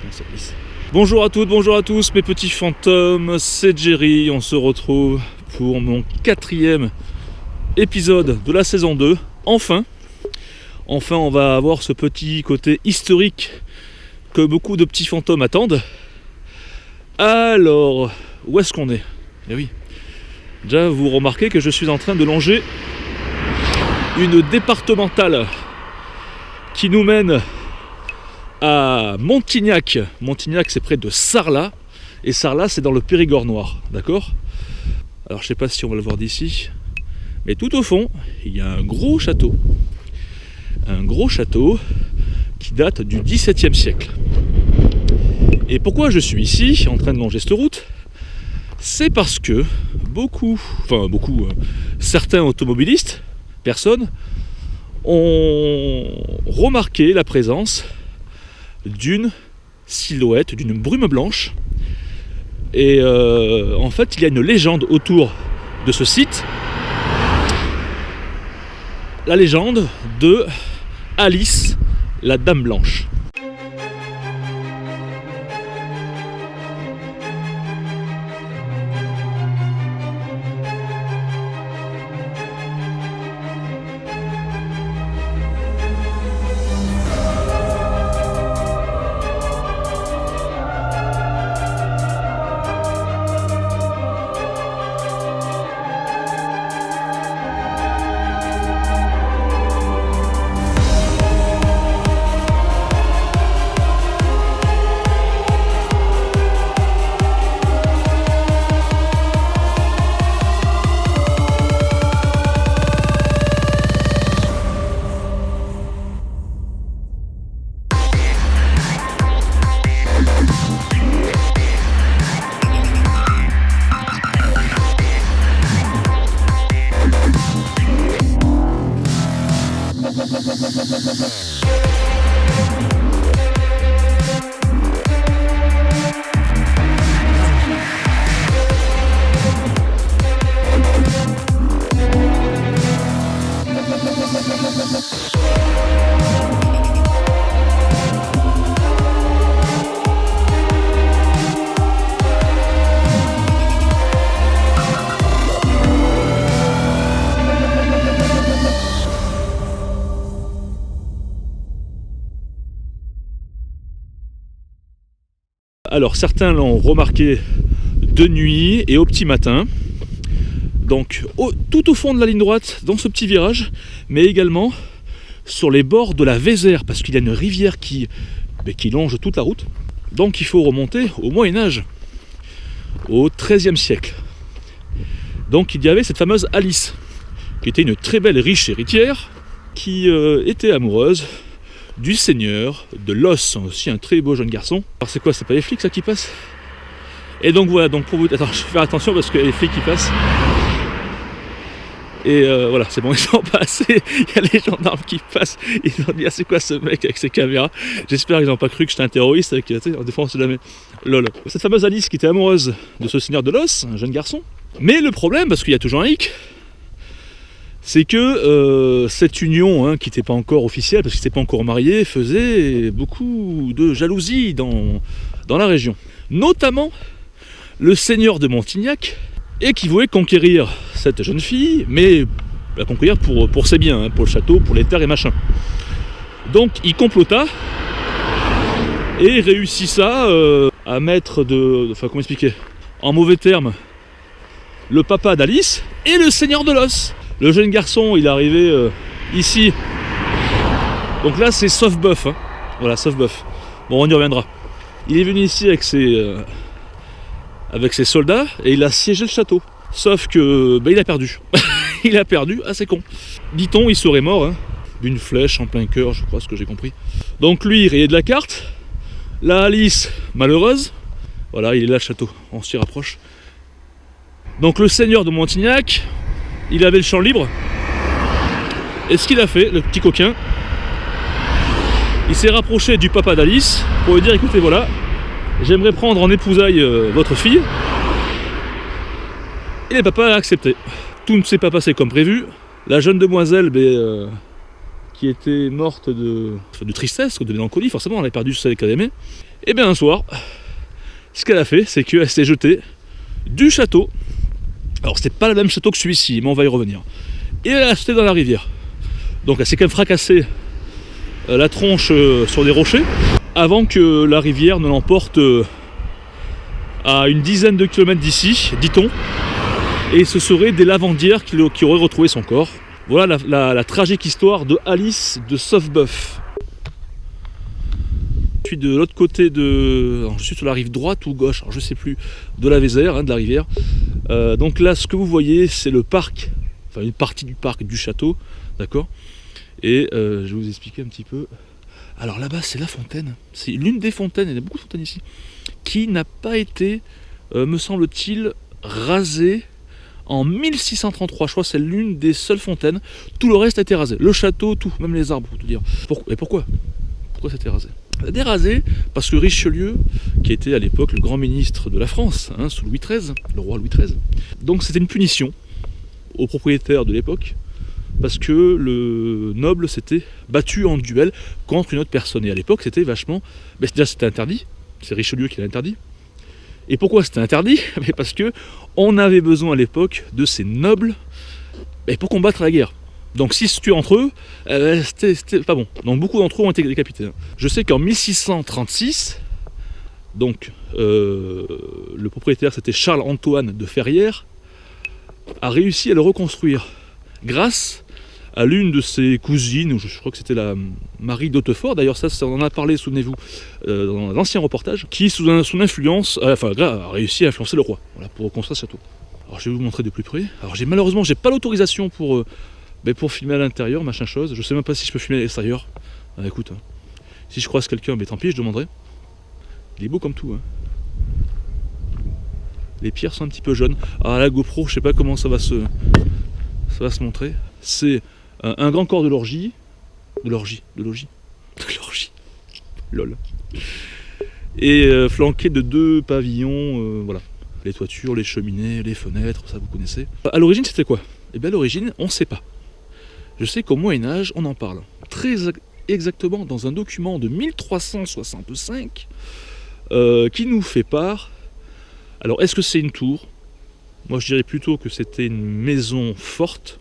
comment ça glisse. Bonjour à toutes, bonjour à tous mes petits fantômes, c'est Jerry, on se retrouve pour mon 4e épisode de la saison 2. Enfin on va avoir ce petit côté historique que beaucoup de petits fantômes attendent. Alors, où est-ce qu'on est ? Eh oui, déjà vous remarquez que je suis en train de longer une départementale qui nous mène à Montignac. Montignac, c'est près de Sarlat, et Sarlat, c'est dans le Périgord noir, d'accord ? Alors, je sais pas si on va le voir d'ici, mais tout au fond, il y a un gros château qui date du XVIIe siècle. Et pourquoi je suis ici, en train de longer cette route ? C'est parce que certains automobilistes, personnes, ont remarqué la présence d'une silhouette, d'une brume blanche. Et en fait, il y a une légende autour de ce site. La légende de Alice, la Dame Blanche. Alors certains l'ont remarqué de nuit et au petit matin, donc tout au fond de la ligne droite, dans ce petit virage, mais également sur les bords de la Vézère, parce qu'il y a une rivière qui longe toute la route. Donc il faut remonter au Moyen-Âge, au XIIIe siècle. Donc il y avait cette fameuse Alice, qui était une très belle riche héritière, qui était amoureuse du seigneur de Los, aussi un très beau jeune garçon. Alors c'est quoi, c'est pas les flics ça qui passent ? Et donc voilà, donc pour vous... Attends, je vais faire attention parce qu'il y a les flics qui passent. Et voilà, c'est bon, ils sont passés. Il y a les gendarmes qui passent. Ils ont dit, ah, c'est quoi ce mec avec ses caméras ? J'espère qu'ils n'ont pas cru que j'étais un terroriste avec, en défense de la main. Lol. Cette fameuse Alice qui était amoureuse de ce seigneur de Los, un jeune garçon. Mais le problème, parce qu'il y a toujours un hic, c'est que cette union, qui n'était pas encore officielle, parce qu'ils n'étaient pas encore mariés, faisait beaucoup de jalousie dans la région. Notamment le seigneur de Montignac, et qui voulait conquérir cette jeune fille, mais la conquérir pour ses biens, pour le château, pour les terres et machin. Donc il complota, et réussissa à mettre comment expliquer, en mauvais termes, le papa d'Alice et le seigneur de Los. Le jeune garçon, il est arrivé ici. Donc là, c'est sauf bœuf. Voilà, sauf bœuf. Bon, on y reviendra. Il est venu ici avec ses soldats et il a siégé le château. Sauf que, il a perdu. Il a perdu, c'est con. Dit-on, il serait mort d'une flèche en plein cœur, je crois, ce que j'ai compris. Donc lui, il rayait de la carte. La Alice, malheureuse. Voilà, il est là le château. On s'y rapproche. Donc le seigneur de Montignac, il avait le champ libre. Et ce qu'il a fait, le petit coquin, il s'est rapproché du papa d'Alice pour lui dire, écoutez, voilà, j'aimerais prendre en épousailles votre fille. Et le papa a accepté. Tout ne s'est pas passé comme prévu. La jeune demoiselle qui était morte de tristesse, de mélancolie, forcément, elle avait perdu celle qu'elle aimait. Et bien un soir, ce qu'elle a fait, c'est qu'elle s'est jetée du château. Alors c'était pas le même château que celui-ci, mais on va y revenir. Et elle a sauté dans la rivière. Donc elle s'est quand même fracassée la tronche sur des rochers, avant que la rivière ne l'emporte à une dizaine de kilomètres d'ici, dit-on. Et ce serait des lavandières qui auraient retrouvé son corps. Voilà la tragique histoire de Alice de Sauf-Boeuf. Je suis de l'autre côté alors je suis sur la rive droite ou gauche, alors je sais plus, de la Vézère, de la rivière. Donc là, ce que vous voyez, c'est le parc, enfin une partie du parc du château, d'accord. Et je vais vous expliquer un petit peu. Alors là-bas, c'est la fontaine. C'est l'une des fontaines, il y a beaucoup de fontaines ici, qui n'a pas été, me semble-t-il, rasée en 1633. Je crois que c'est l'une des seules fontaines. Tout le reste a été rasé. Le château, tout, même les arbres, pour tout dire. Et pourquoi ça a été rasé? Ça a été rasé parce que Richelieu, qui était à l'époque le grand ministre de la France, sous Louis XIII, le roi Louis XIII, donc c'était une punition aux propriétaires de l'époque, parce que le noble s'était battu en duel contre une autre personne. Et à l'époque, c'était vachement... déjà, c'était interdit. C'est Richelieu qui l'a interdit. Et pourquoi c'était interdit? Parce que on avait besoin à l'époque de ces nobles pour combattre la guerre. Donc si se tuaient entre eux, c'était pas bon. Donc beaucoup d'entre eux ont été décapités. Je sais qu'en 1636, donc le propriétaire, c'était Charles-Antoine de Ferrières, a réussi à le reconstruire grâce à l'une de ses cousines, je crois que c'était la Marie d'Hautefort, d'ailleurs ça on en a parlé, souvenez-vous, dans l'ancien reportage, qui sous son influence, a réussi à influencer le roi, voilà, pour reconstruire ce château. Alors je vais vous montrer de plus près. Alors malheureusement j'ai pas l'autorisation pour filmer à l'intérieur, machin chose, je sais même pas si je peux filmer à l'extérieur. Écoute, si je croise quelqu'un, tant pis, je demanderai. Il est beau comme tout. Les pierres sont un petit peu jaunes. Alors la GoPro, je sais pas comment ça va se montrer. C'est un grand corps de logis, lol, et flanqué de 2 pavillons, voilà, les toitures, les cheminées, les fenêtres, ça vous connaissez. À l'origine c'était quoi? Eh bien à l'origine on ne sait pas. Je sais qu'au Moyen-Âge on en parle très exactement dans un document de 1365 qui nous fait part. Alors est-ce que c'est une tour? Moi je dirais plutôt que c'était une maison forte,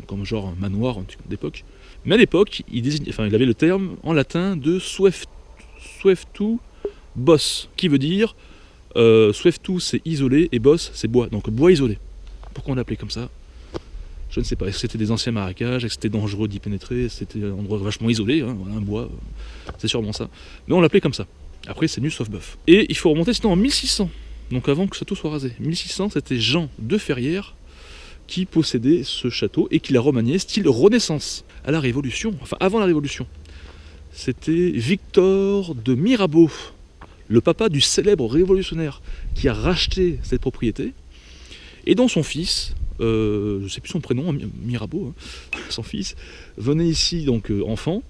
comme genre un manoir d'époque. Mais à l'époque, il avait le terme en latin de sueftu bos, qui veut dire sueftu c'est isolé et bos c'est bois, donc bois isolé. Pourquoi on l'appelait comme ça? Je ne sais pas. Est-ce que c'était des anciens marécages? Est-ce que c'était dangereux d'y pénétrer? C'était un endroit vachement isolé, voilà, un bois, c'est sûrement ça. Mais on l'appelait comme ça. Après c'est nu sauf bœuf. Et il faut remonter sinon en 1600, donc avant que ce château soit rasé. 1600, c'était Jean de Ferrières qui possédait ce château et qui l'a remanié style Renaissance. À la Révolution, enfin avant la Révolution, c'était Victor de Mirabeau, le papa du célèbre révolutionnaire, qui a racheté cette propriété, et dont son fils, je ne sais plus son prénom, Mirabeau, son fils, venait ici donc enfant,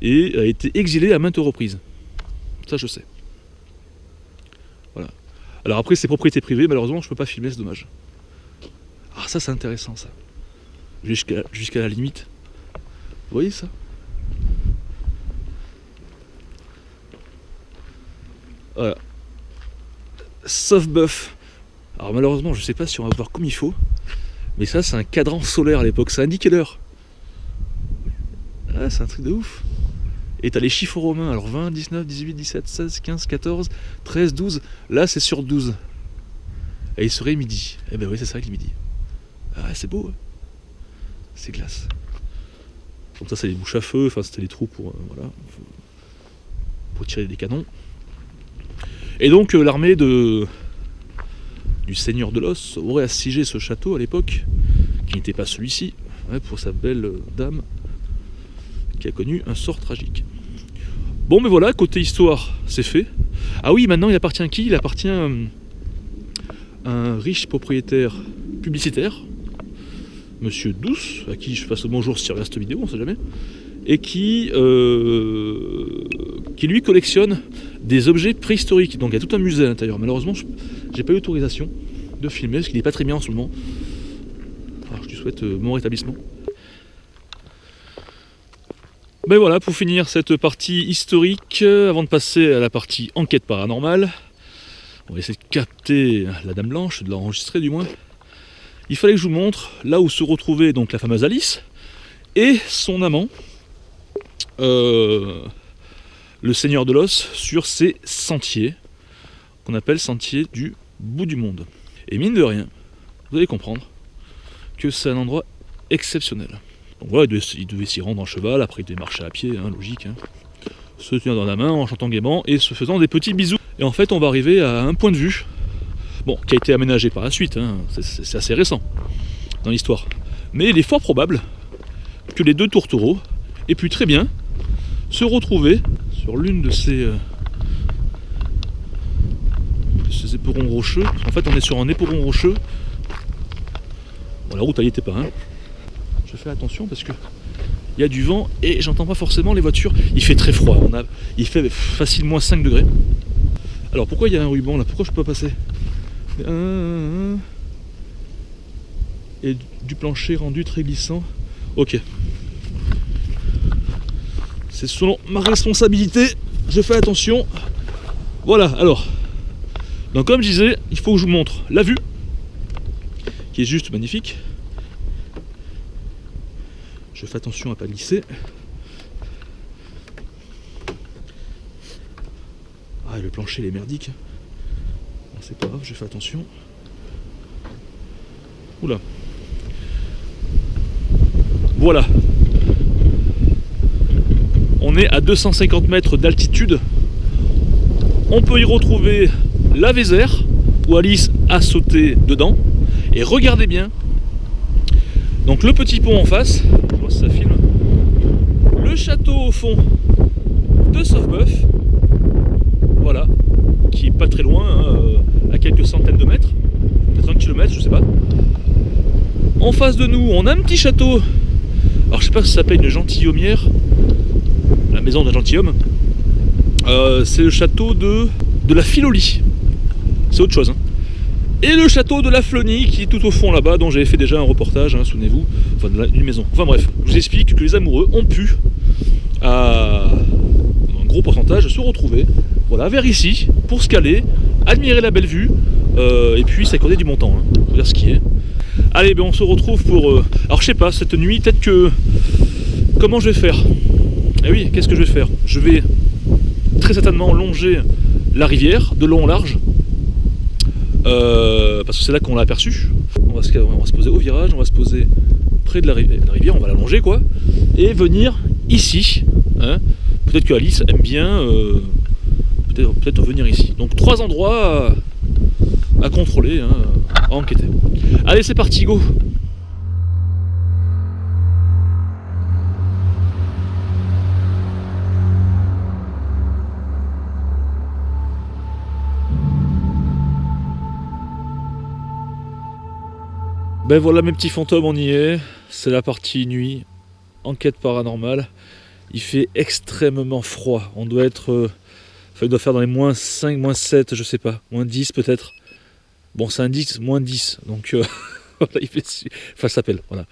et a été exilé à maintes reprises. Ça je sais. Voilà. Alors après c'est propriété privée, malheureusement je ne peux pas filmer, c'est dommage. Ah ça c'est intéressant ça. Jusqu'à la limite. Vous voyez ça? Voilà. Sauf-Boeuf. Alors malheureusement je sais pas si on va voir comme il faut. Mais ça c'est un cadran solaire à l'époque, ça indiquait l'heure. Ah c'est un truc de ouf. Et t'as les chiffres romains, alors 20, 19, 18, 17, 16, 15, 14, 13, 12. Là c'est sur 12. Et il serait midi. Eh ben oui c'est ça qu'il est midi. Ah c'est beau, c'est glace. Donc ça c'est les bouches à feu, enfin c'était les trous pour tirer des canons. Et donc l'armée du seigneur de l'Os aurait assiégé ce château à l'époque, qui n'était pas celui-ci, pour sa belle dame qui a connu un sort tragique. Bon mais voilà, côté histoire, c'est fait. Ah oui, maintenant il appartient à qui? Il appartient à un riche propriétaire publicitaire, Monsieur Douce, à qui je fasse le bonjour si il regarde cette vidéo, on sait jamais, et qui lui collectionne des objets préhistoriques. Donc il y a tout un musée à l'intérieur. Malheureusement, j'ai pas eu l'autorisation de filmer, parce qu'il n'est pas très bien en ce moment. Alors je lui souhaite bon rétablissement. Ben voilà, pour finir cette partie historique, avant de passer à la partie enquête paranormale, on va essayer de capter la Dame Blanche, de l'enregistrer du moins. Il fallait que je vous montre là où se retrouvait donc la fameuse Alice et son amant, le Seigneur de l'Os, sur ces sentiers qu'on appelle sentiers du bout du monde. Et mine de rien, vous allez comprendre que c'est un endroit exceptionnel. Donc voilà, il devait s'y rendre en cheval, après il devait marcher à pied, hein, logique, hein, se tenir dans la main, en chantant gaiement et se faisant des petits bisous. Et en fait, on va arriver à un point de vue, bon, qui a été aménagé par la suite, hein, c'est assez récent dans l'histoire. Mais il est fort probable que les deux tourtereaux aient pu très bien se retrouver sur l'une de ces éperons rocheux. En fait, on est sur un éperon rocheux. Bon, la route, elle n'y était pas, hein. Je fais attention parce que il y a du vent et j'entends pas forcément les voitures. Il fait très froid, il fait facilement 5 degrés. Alors pourquoi il y a un ruban là? Pourquoi je peux pas passer? Et du plancher rendu très glissant. Ok. C'est selon ma responsabilité, je fais attention. Voilà, alors. Donc comme je disais, il faut que je vous montre la vue, qui est juste magnifique. Je fais attention à ne pas glisser. Ah, et le plancher il est merdique. Bon, c'est pas grave, je fais attention. Oula. Voilà. On est à 250 mètres d'altitude. On peut y retrouver la Vézère, où Alice a sauté dedans. Et regardez bien. Donc le petit pont en face, je vois si ça filme. Le château au fond de Sauf-Boeuf. Voilà. Qui est pas très loin, hein, à quelques centaines de mètres. Peut-être 1 kilomètre, je sais pas. En face de nous, on a un petit château. Alors je sais pas si ça s'appelle une gentilhommière. La maison d'un gentilhomme. C'est le château de la Filaulie. C'est autre chose, hein. Et le château de la Flonie qui est tout au fond là-bas, dont j'avais fait déjà un reportage, hein, souvenez-vous, enfin d'une maison. Enfin bref, je vous explique que les amoureux ont pu, à un gros pourcentage, se retrouver, voilà, vers ici, pour se caler, admirer la belle vue, et puis s'accorder du bon temps, hein, pour dire ce qui est. Allez, ben on se retrouve pour... alors je sais pas, cette nuit, peut-être que... Comment je vais faire? Eh oui, qu'est-ce que je vais faire? Je vais très certainement longer la rivière, de long en large, parce que c'est là qu'on l'a aperçu. On va se poser au virage, on va se poser près de la rivière, on va la longer quoi, et venir ici, hein. Peut-être que Alice aime bien peut-être venir ici. Donc 3 endroits à contrôler, hein, à enquêter. Allez, c'est parti, go! Ben voilà mes petits fantômes, on y est. C'est la partie nuit, enquête paranormale. Il fait extrêmement froid. On doit être... il doit faire dans les moins 5, moins 7, je sais pas. Moins 10 peut-être. Bon, c'est un 10, moins 10. Donc voilà, il fait... Enfin, ça s'appelle, voilà.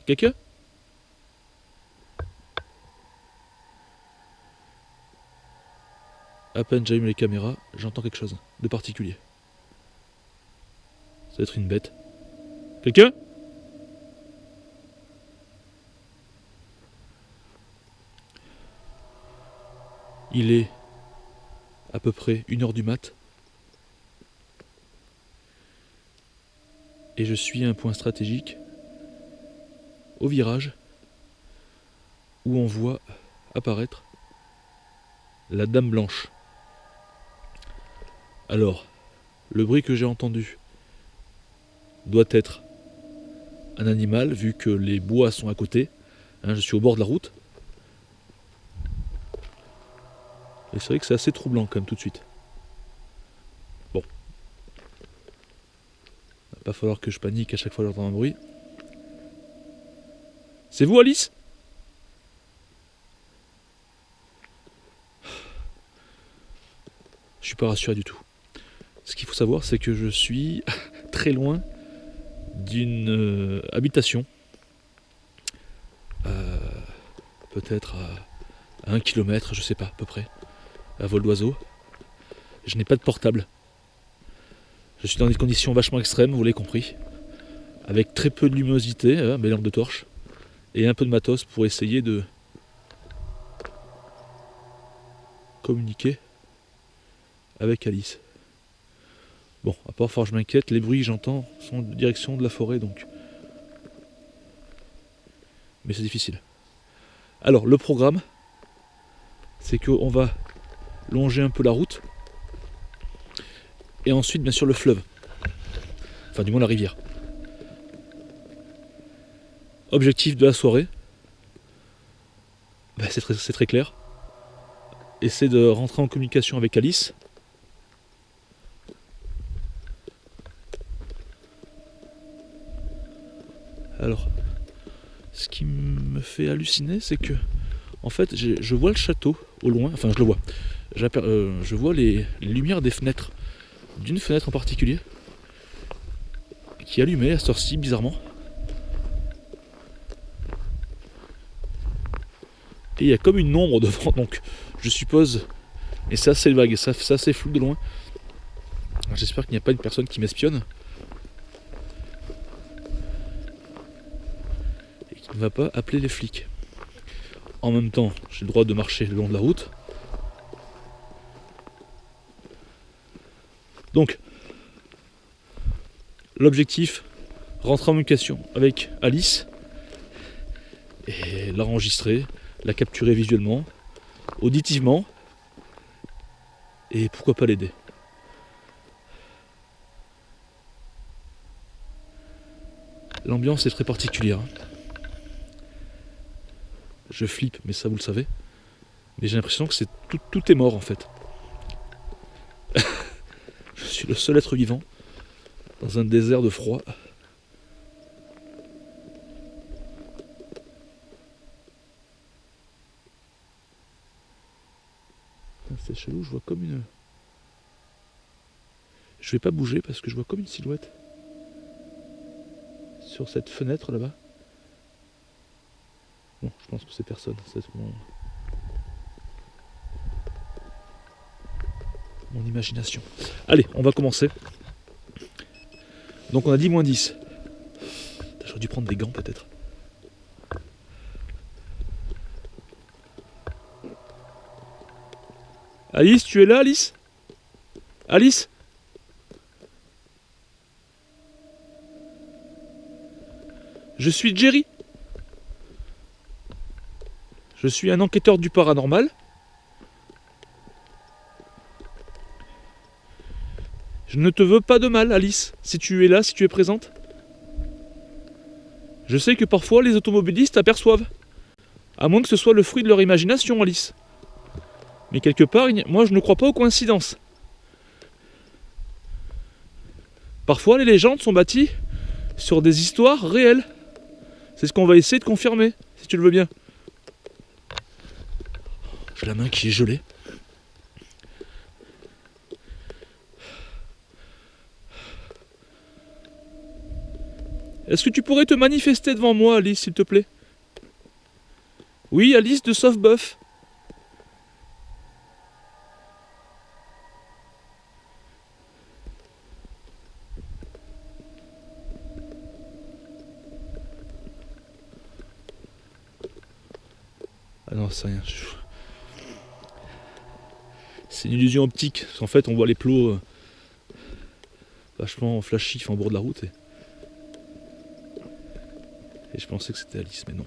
Quelqu'un? À peine j'allume les caméras, j'entends quelque chose de particulier. Ça doit être une bête. Quelqu'un? Il est à peu près 1h du mat. Et je suis à un point stratégique, au virage, où on voit apparaître la Dame Blanche. Alors, le bruit que j'ai entendu doit être un animal, vu que les bois sont à côté. Hein, je suis au bord de la route. Et c'est vrai que c'est assez troublant quand même tout de suite. Pas falloir que je panique à chaque fois que j'entends un bruit. C'est vous, Alice? Je suis pas rassuré du tout. Ce qu'il faut savoir, c'est que je suis très loin d'une habitation. Peut-être à 1 km, je sais pas, à peu près, à vol d'oiseau. Je n'ai pas de portable. Je suis dans des conditions vachement extrêmes, vous l'avez compris. Avec très peu de luminosité, mes lampes de torche, et un peu de matos pour essayer de communiquer avec Alice. Bon, à part fort je m'inquiète, les bruits que j'entends sont de direction de la forêt donc. Mais c'est difficile. Alors le programme, c'est qu'on va longer un peu la route et ensuite bien sûr le fleuve. Enfin du moins la rivière. Objectif de la soirée, c'est très clair. Essayer de rentrer en communication avec Alice. Alors, ce qui me fait halluciner, c'est que, en fait, je vois le château au loin, enfin je le vois. Je vois les lumières des fenêtres, d'une fenêtre en particulier, qui est allumée à cette heure-ci, bizarrement. Et il y a comme une ombre devant, donc je suppose, et c'est assez vague, c'est assez flou de loin. J'espère qu'il n'y a pas une personne qui m'espionne. Ne va pas appeler les flics. En même temps, j'ai le droit de marcher le long de la route. Donc, l'objectif, rentrer en communication avec Alice et l'enregistrer, la capturer visuellement, auditivement, et pourquoi pas l'aider. L'ambiance est très particulière. Je flippe, mais ça vous le savez. Mais j'ai l'impression que tout est mort en fait. Je suis le seul être vivant dans un désert de froid. C'est chelou, je vois comme une... Je vais pas bouger parce que je vois comme une silhouette sur cette fenêtre là-bas. Non, je pense que c'est personne. C'est mon imagination. Allez, on va commencer. Donc on a dit moins 10. J'aurais dû prendre des gants peut-être. Alice, tu es là, Alice? Alice? Je suis Jerry. Je suis un enquêteur du paranormal. Je ne te veux pas de mal, Alice, si tu es là, si tu es présente. Je sais que parfois les automobilistes aperçoivent. À moins que ce soit le fruit de leur imagination, Alice. Mais quelque part, moi je ne crois pas aux coïncidences. Parfois les légendes sont bâties sur des histoires réelles. C'est ce qu'on va essayer de confirmer, si tu le veux bien. J'ai la main qui est gelée. Est-ce que tu pourrais te manifester devant moi, Alice, s'il te plaît? Oui, Alice de Sauf-Boeuf. Ah non, c'est rien. C'est une illusion optique. Parce qu'en fait, on voit les plots vachement flashy en bord de la route. Et je pensais que c'était Alice, mais non.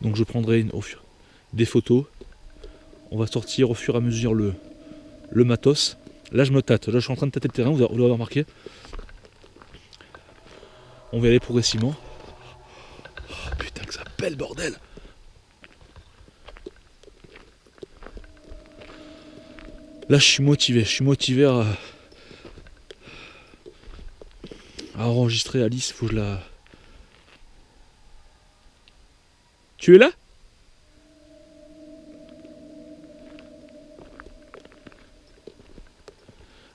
Donc je prendrai des photos. On va sortir au fur et à mesure le matos. Là je me tâte. Là je suis en train de tâter le terrain, vous l'avez remarqué. On va y aller progressivement. Oh, putain que ça pèle, bordel! Là, je suis motivé à enregistrer Alice. Faut que je la... Tu es là?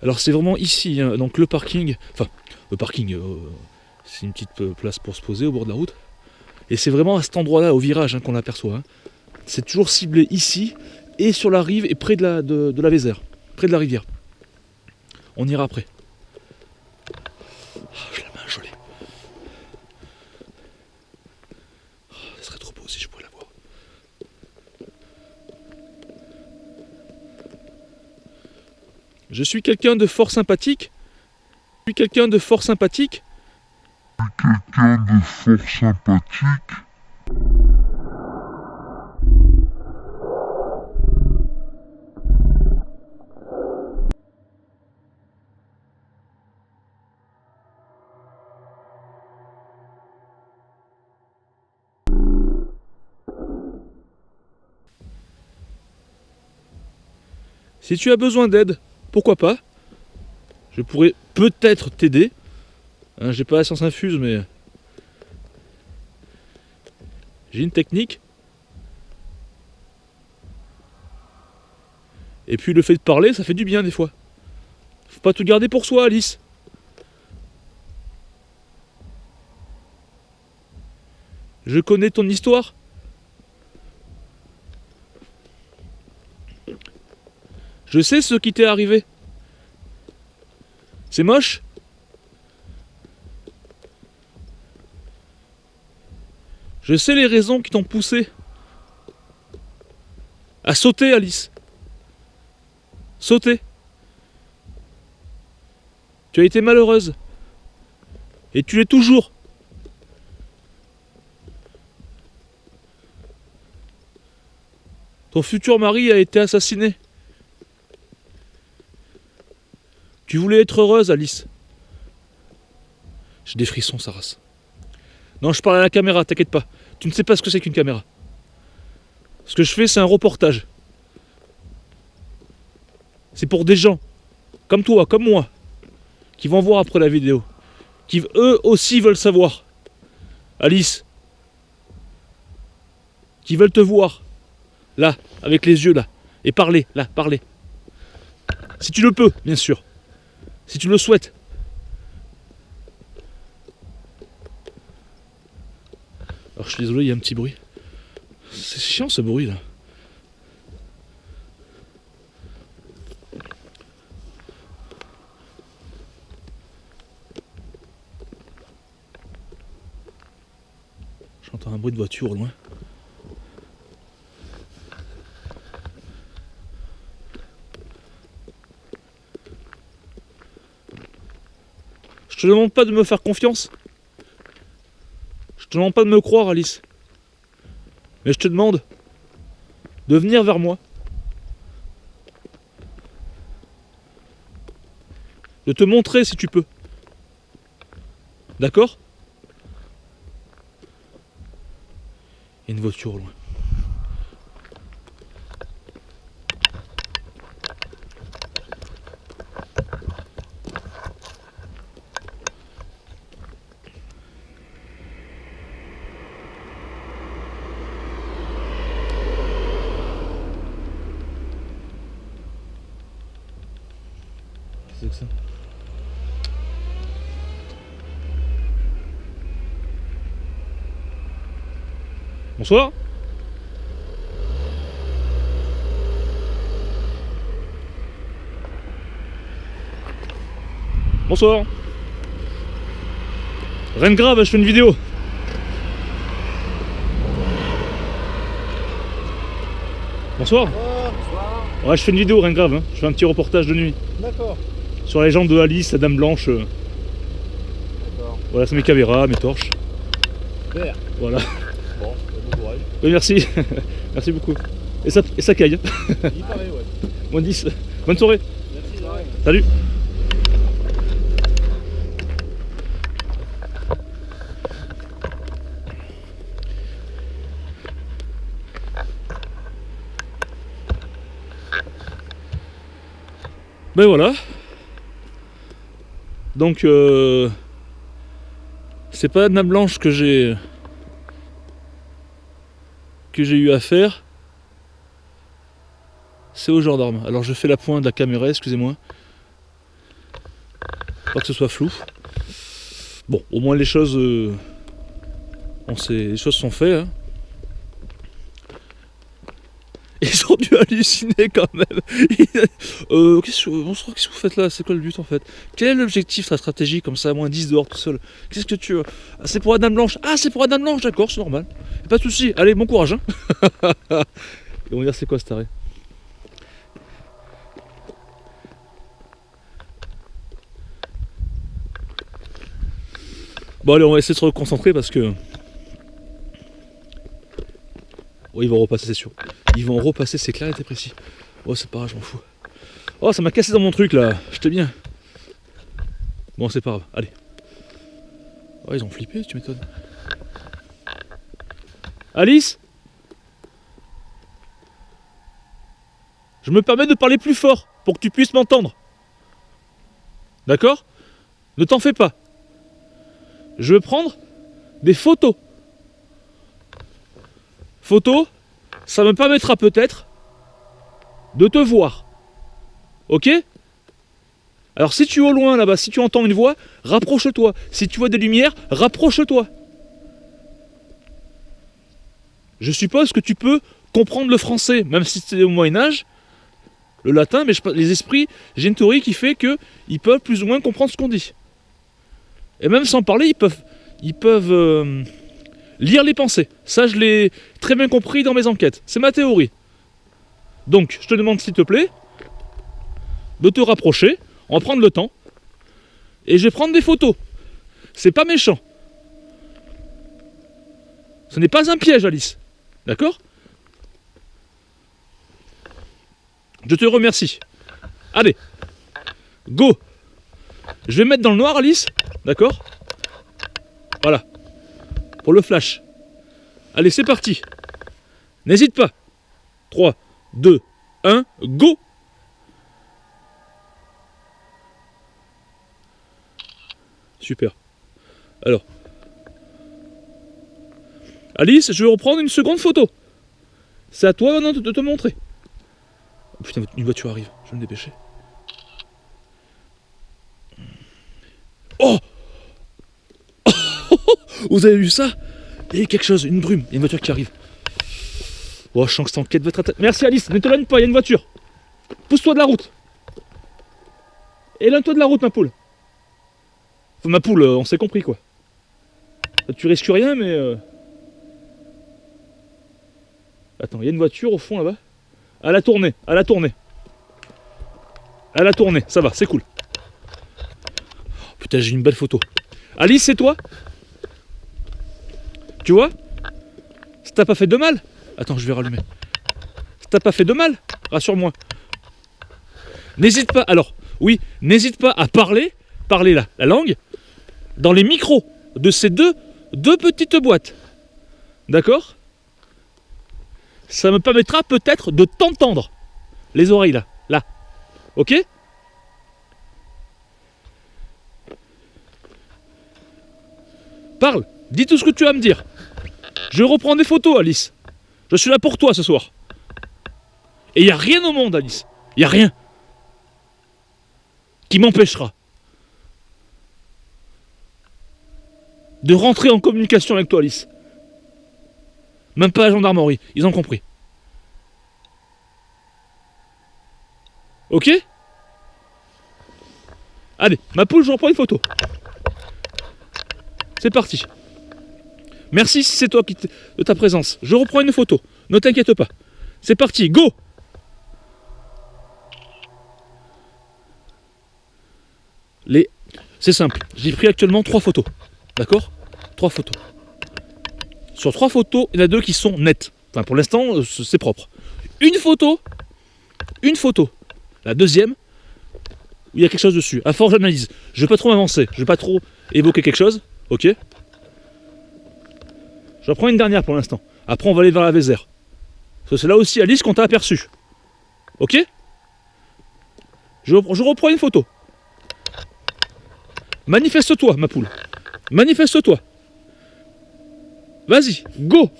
Alors c'est vraiment ici, hein, donc le parking, enfin le parking, c'est une petite place pour se poser au bord de la route. Et c'est vraiment à cet endroit-là, au virage, hein, qu'on l'aperçoit. Hein. C'est toujours ciblé ici, et sur la rive, et près de la Vézère, près de la rivière. On ira après. Oh, je la main gelée. Oh, ça serait trop beau si je pouvais la voir. Je suis quelqu'un de fort sympathique. Je suis quelqu'un de fort sympathique. Si tu as besoin d'aide, pourquoi pas? Je pourrais peut-être t'aider. Hein, j'ai pas la science infuse, mais j'ai une technique. Et puis le fait de parler, ça fait du bien des fois. Faut pas tout garder pour soi, Alice. Je connais ton histoire. Je sais ce qui t'est arrivé. C'est moche. Je sais les raisons qui t'ont poussé à sauter, Alice. Sauter. Tu as été malheureuse. Et tu l'es toujours. Ton futur mari a été assassiné. Tu voulais être heureuse, Alice. J'ai des frissons, ça race. Non, je parle à la caméra, t'inquiète pas. Tu ne sais pas ce que c'est qu'une caméra. Ce que je fais, c'est un reportage. C'est pour des gens, comme toi, comme moi, qui vont voir après la vidéo. Qui, eux aussi, veulent savoir. Alice. Qui veulent te voir. Là, avec les yeux, là. Et parler, là, parler. Si tu le peux, bien sûr. Si tu le souhaites. Alors je suis désolé, il y a un petit bruit. C'est chiant ce bruit là. J'entends un bruit de voiture au loin. Je te demande pas de me faire confiance. Je te demande pas de me croire, Alice. Mais je te demande de venir vers moi. De te montrer si tu peux. D'accord? Il y a une voiture au loin. Qu'est-ce que c'est que ça? Bonsoir. Bonsoir. Rien de grave, je fais une vidéo. Bonsoir. Bonsoir. Ouais, je fais une vidéo, rien de grave. Hein. Je fais un petit reportage de nuit. D'accord. Sur la légende de Alice, la Dame Blanche. D'accord. Voilà, c'est mes caméras, mes torches. Super. Voilà. Bon, bon courage. Oui, merci. Merci beaucoup. Et ça caille. Il paraît, ouais. Moins 10. Bonne soirée. Merci, ouais. Salut. Ben voilà. Donc c'est pas Dame Blanche que j'ai eu à faire. C'est aux gendarmes. Alors je fais la pointe de la caméra, excusez-moi. Pas que ce soit flou. Bon, au moins les choses les choses sont faites. Hein. Ils ont dû halluciner quand même. Qu'est-ce que vous faites là? C'est quoi le but en fait? Quel est l'objectif, ta stratégie comme ça, à moins 10 dehors tout seul? Qu'est-ce que tu veux? Ah, c'est pour la Dame Blanche. Ah, c'est pour la Dame Blanche, d'accord, c'est normal. Pas de soucis, allez, bon courage. Hein. Et on va dire c'est quoi cet arrêt? Bon allez, on va essayer de se reconcentrer parce que... Oh, ils vont repasser, c'est sûr. Ils vont repasser, c'est clair et c'est précis. Oh, c'est pas grave, je m'en fous. Oh, ça m'a cassé dans mon truc là. J'étais bien. Bon, c'est pas grave. Allez. Oh, ils ont flippé, tu m'étonnes. Alice? Je me permets de parler plus fort pour que tu puisses m'entendre. D'accord? Ne t'en fais pas. Je veux prendre des photos. Photos, ça me permettra peut-être de te voir. Ok? Alors si tu es au loin là-bas, si tu entends une voix, rapproche-toi. Si tu vois des lumières, rapproche-toi. Je suppose que tu peux comprendre le français, même si c'est au Moyen-Âge, le latin, mais les esprits, j'ai une théorie qui fait qu'ils peuvent plus ou moins comprendre ce qu'on dit. Et même sans parler, ils peuvent lire les pensées. Ça, je l'ai très bien compris dans mes enquêtes. C'est ma théorie. Donc, je te demande, s'il te plaît, de te rapprocher, on va prendre le temps, et je vais prendre des photos. C'est pas méchant. Ce n'est pas un piège, Alice. D'accord? Je te remercie. Allez, go. Je vais me mettre dans le noir, Alice. D'accord? Voilà. Pour le flash. Allez, c'est parti. N'hésite pas. 3, 2, 1, go. Super. Alors. Alice, je vais reprendre une seconde photo. C'est à toi maintenant de te montrer. Oh, putain, une voiture arrive. Je vais me dépêcher. Oh. Vous avez vu ça? Il y a quelque chose, une brume, il y a une voiture qui arrive. Oh, je sens que cette enquête va être... Merci Alice, ne t'éloigne pas, il y a une voiture. Pousse-toi de la route. Éloigne-toi de la route, ma poule. Enfin, ma poule, on s'est compris, quoi. Tu risques rien, mais... Attends, il y a une voiture au fond, là-bas. À la tournée, à la tournée. À la tournée, ça va, c'est cool. Oh, putain, j'ai une belle photo. Alice, c'est toi? Tu vois? Ça t'a pas fait de mal? Attends, je vais rallumer. Ça t'a pas fait de mal? Rassure-moi. N'hésite pas, alors, oui, n'hésite pas à parler la langue, dans les micros de ces deux petites boîtes. D'accord? Ça me permettra peut-être de t'entendre. Les oreilles là, là. Ok? Parle, dis tout ce que tu as à me dire. Je reprends des photos, Alice. Je suis là pour toi ce soir. Et il n'y a rien au monde, Alice. Il n'y a rien qui m'empêchera de rentrer en communication avec toi, Alice. Même pas la gendarmerie, ils ont compris. Ok? Allez, ma poule, je reprends une photo. C'est parti. Merci si c'est toi de ta présence. Je reprends une photo. Ne t'inquiète pas. C'est parti, go! C'est simple. J'ai pris actuellement 3 photos. D'accord? 3 photos. Sur 3 photos, il y en a 2 qui sont nettes. Enfin, pour l'instant, c'est propre. Une photo. La deuxième, où il y a quelque chose dessus. À force d'analyse. Je ne vais pas trop m'avancer. Je ne vais pas trop évoquer quelque chose. Ok? J'en prends une dernière pour l'instant. Après, on va aller vers la Vézère. Parce que c'est là aussi, Alice, qu'on t'a aperçu. Ok? Je reprends une photo. Manifeste-toi, ma poule. Manifeste-toi. Vas-y, go.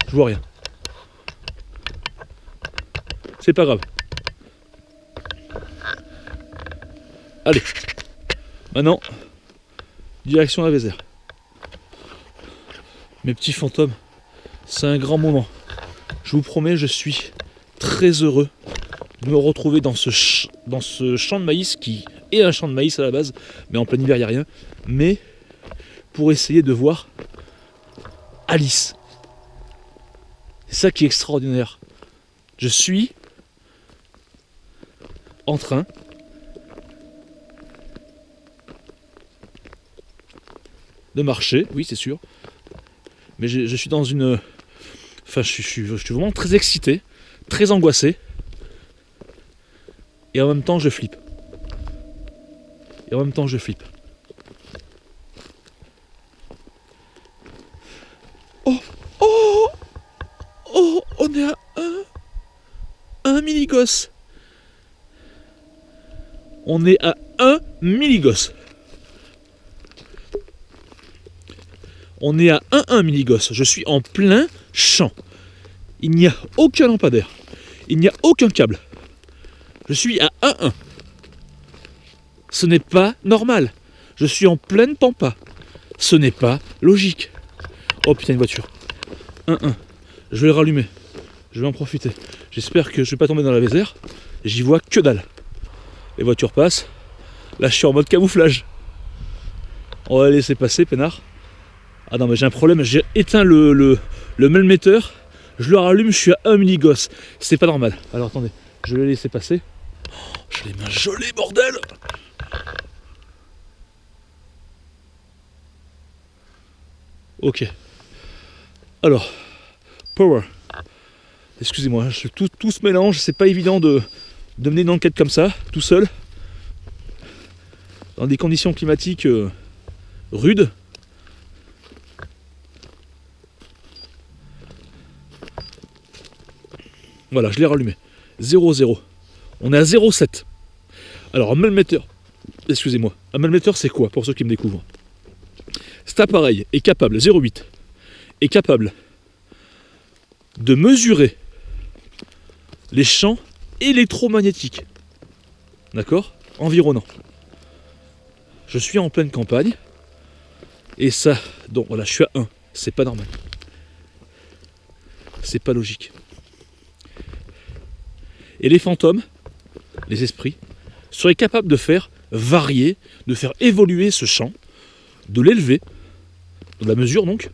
Je vois rien. C'est pas grave. Allez. Maintenant, direction la Vézère. Mes petits fantômes, c'est un grand moment. Je vous promets, je suis très heureux de me retrouver dans ce champ de maïs qui est un champ de maïs à la base, mais en plein hiver il n'y a rien. Mais pour essayer de voir Alice. C'est ça qui est extraordinaire. Je suis en train de marcher, oui c'est sûr, mais je suis dans une... Enfin je suis vraiment très excité, très angoissé, et en même temps je flippe. Oh, oh, oh, on est à un milligos. On est à 1 milligos. On est à 1 milligos. Je suis en plein champ. Il n'y a aucun lampadaire. Il n'y a aucun câble. Je suis à 1. Ce n'est pas normal. Je suis en pleine pampa. Ce n'est pas logique. Oh putain, une voiture. 1. Je vais le rallumer. Je vais en profiter. J'espère que je vais pas tomber dans la Vézère. J'y vois que dalle. Les voitures passent. Là, je suis en mode camouflage. On va laisser passer, peinard. Ah non, mais j'ai un problème. J'ai éteint le melmetteur. Je le rallume, je suis à 1 milligos. C'est pas normal. Alors attendez, je vais le laisser passer. Oh, j'ai les mains gelées, bordel! Ok. Alors, power. Excusez-moi, tout se mélange. C'est pas évident de mener une enquête comme ça, tout seul. Dans des conditions climatiques rudes. Voilà, je l'ai rallumé. 0,0. On est à 0,7. Alors, un melmetteur. Excusez-moi. Un melmetteur, c'est quoi pour ceux qui me découvrent? Cet appareil est capable, 0,8, est capable de mesurer les champs électromagnétiques. D'accord? Environnants. Je suis en pleine campagne. Et ça, donc voilà, je suis à 1. C'est pas normal. C'est pas logique. Et les fantômes, les esprits, seraient capables de faire varier, de faire évoluer ce champ, de l'élever, de la mesure donc.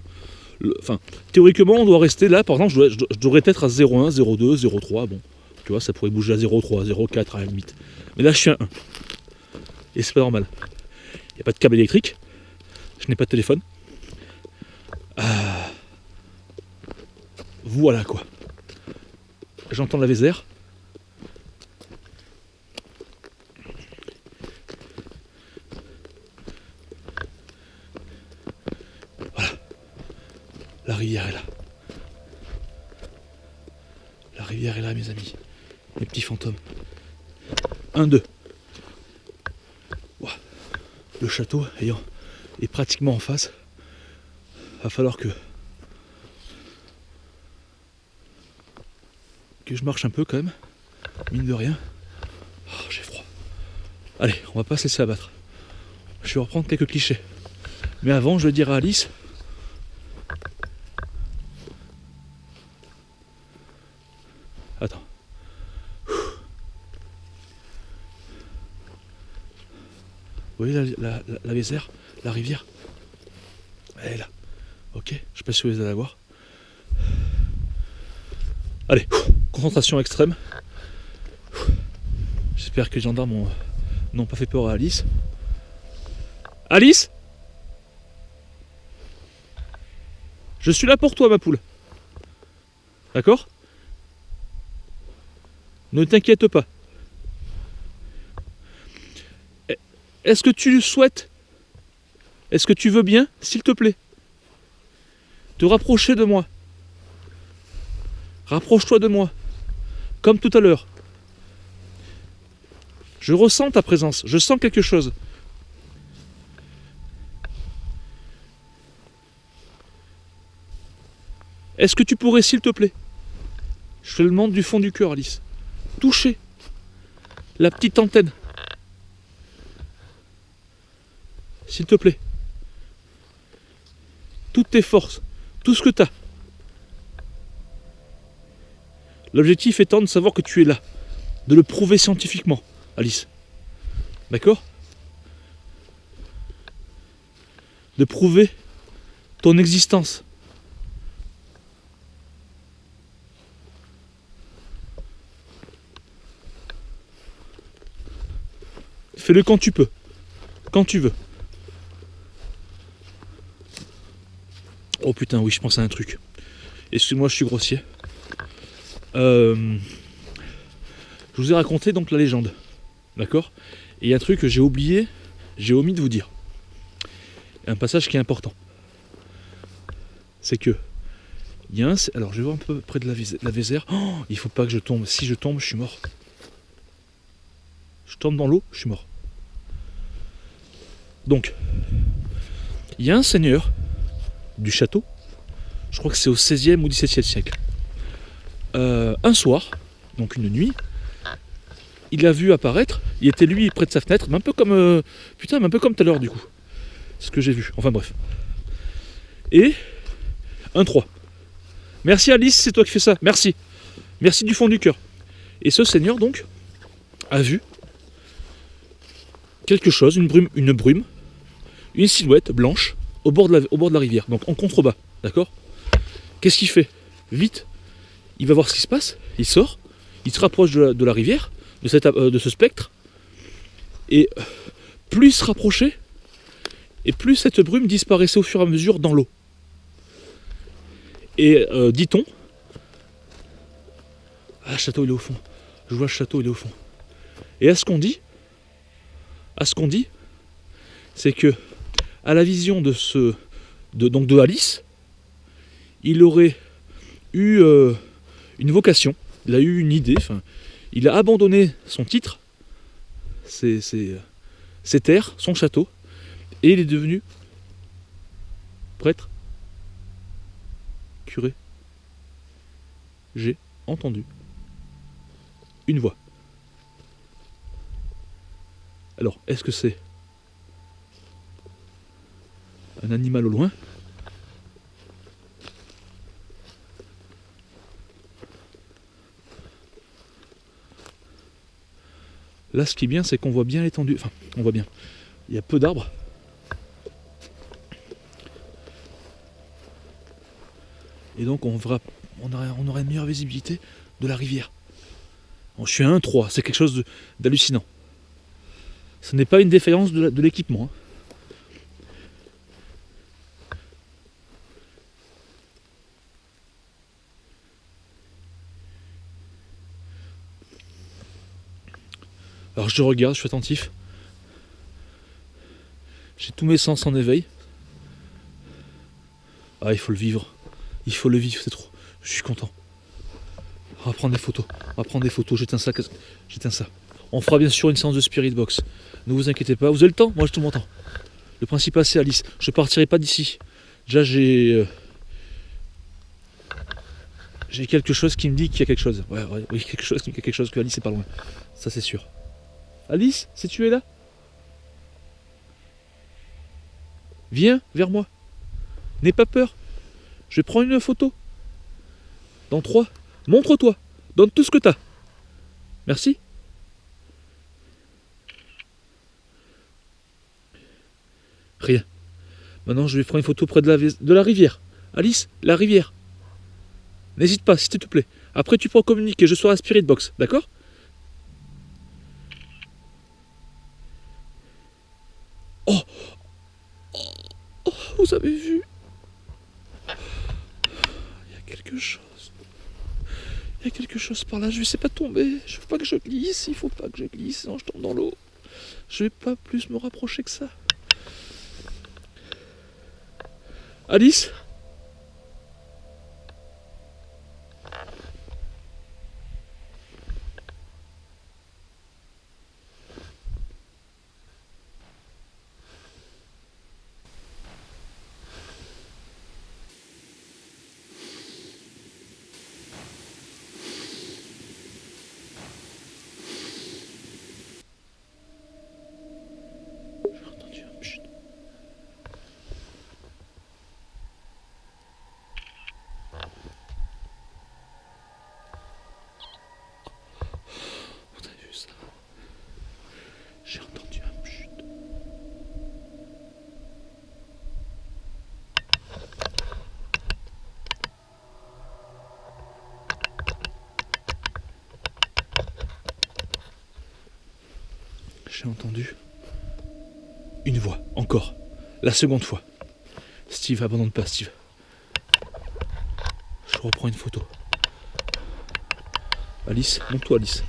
Enfin, théoriquement, on doit rester là, par exemple, je devrais être à 0,1, 0,2, 0,3, bon, tu vois, ça pourrait bouger à 0,3, 0,4 à la limite. Mais là, je suis à 1. Et c'est pas normal. Il n'y a pas de câble électrique, je n'ai pas de téléphone. Voilà quoi. J'entends la Vézère. La rivière est là. La rivière est là, mes amis. Mes petits fantômes. 1, 2. Le château est pratiquement en face. Va falloir que je marche un peu quand même. Mine de rien. Oh, j'ai froid. Allez, on va pas se laisser abattre. Je vais reprendre quelques clichés. Mais avant, je vais dire à Alice... Attends. Vous voyez la Vézère, la rivière? Elle est là. Ok, je sais pas si vous allez la voir. Allez, concentration extrême. J'espère que les gendarmes n'ont pas fait peur à Alice. Alice? Je suis là pour toi, ma poule. D'accord? Ne t'inquiète pas. Est-ce que tu souhaites? Est-ce que tu veux bien, s'il te plaît, te rapprocher de moi. Rapproche-toi de moi. Comme tout à l'heure. Je ressens ta présence. Je sens quelque chose. Est-ce que tu pourrais, s'il te plaît, je te le demande du fond du cœur, Alice, toucher la petite antenne. S'il te plaît. Toutes tes forces, tout ce que tu as. L'objectif étant de savoir que tu es là, de le prouver scientifiquement, Alice. D'accord? De prouver ton existence. Fais-le quand tu peux, quand tu veux. Oh putain, oui, je pense à un truc. Excuse-moi, je suis grossier. Je vous ai raconté donc la légende, d'accord? Et il y a un truc que j'ai oublié, j'ai omis de vous dire. Un passage qui est important. C'est que il y a un... Alors je vais voir un peu près de la Vézère. Oh, il faut pas que je tombe. Si je tombe, je suis mort. Je tombe dans l'eau, je suis mort. Donc, il y a un seigneur du château, je crois que c'est au 16e ou 17e siècle. Un soir, donc une nuit, il a vu apparaître, il était lui près de sa fenêtre, mais un peu comme putain, mais un peu comme tout à l'heure du coup. C'est ce que j'ai vu, enfin bref. Et un 3. Merci Alice, c'est toi qui fais ça, merci. Merci du fond du cœur. Et ce seigneur donc a vu quelque chose, une brume, une silhouette blanche au bord de la rivière, donc en contrebas, d'accord? Qu'est-ce qu'il fait? Vite, il va voir ce qui se passe, il sort, il se rapproche de la rivière, de ce spectre, et plus il se rapprochait, et plus cette brume disparaissait au fur et à mesure dans l'eau. Et dit-on, ah, le château il est au fond, je vois le château il est au fond. Et à ce qu'on dit, c'est que à la vision de Alice, il aurait eu une vocation, il a eu une idée, il a abandonné son titre, ses terres, son château, et il est devenu prêtre, curé. J'ai entendu une voix. Alors, est-ce que c'est un animal au loin? Là, ce qui est bien, c'est qu'on voit bien l'étendue. Enfin, on voit bien. Il y a peu d'arbres. Et donc, on aurait une meilleure visibilité de la rivière. Bon, je suis à 1,3. C'est quelque chose d'hallucinant. Ce n'est pas une défaillance de l'équipement. Alors je regarde, je suis attentif. J'ai tous mes sens en éveil. Ah, il faut le vivre. Il faut le vivre, c'est trop. Je suis content. On va prendre des photos. J'éteins ça. On fera bien sûr une séance de Spirit Box. Ne vous inquiétez pas. Vous avez le temps? Moi j'ai tout mon temps. Le principal c'est Alice. Je partirai pas d'ici. Déjà j'ai quelque chose qui me dit qu'il y a quelque chose. Oui, quelque chose qui me dit qu'il y a quelque chose, que Alice est pas loin. Ça c'est sûr. Alice, si tu es là, viens vers moi. N'aie pas peur. Je vais prendre une photo. Dans 3, montre-toi. Donne tout ce que tu as. Merci. Rien. Maintenant, je vais prendre une photo près de la rivière. Alice, la rivière. N'hésite pas, s'il te plaît. Après, tu pourras communiquer. Je serai à Spirit Box, d'accord? Oh, vous avez vu? Il y a quelque chose. Il y a quelque chose par là. Je ne sais pas tomber. Je ne veux pas que je glisse. Il ne faut pas que je glisse, sinon je tombe dans l'eau. Je ne vais pas plus me rapprocher que ça. Alice? J'ai entendu une voix, encore. La seconde fois. Steve, abandonne pas, Steve. Je reprends une photo. Alice, montre-toi, Alice.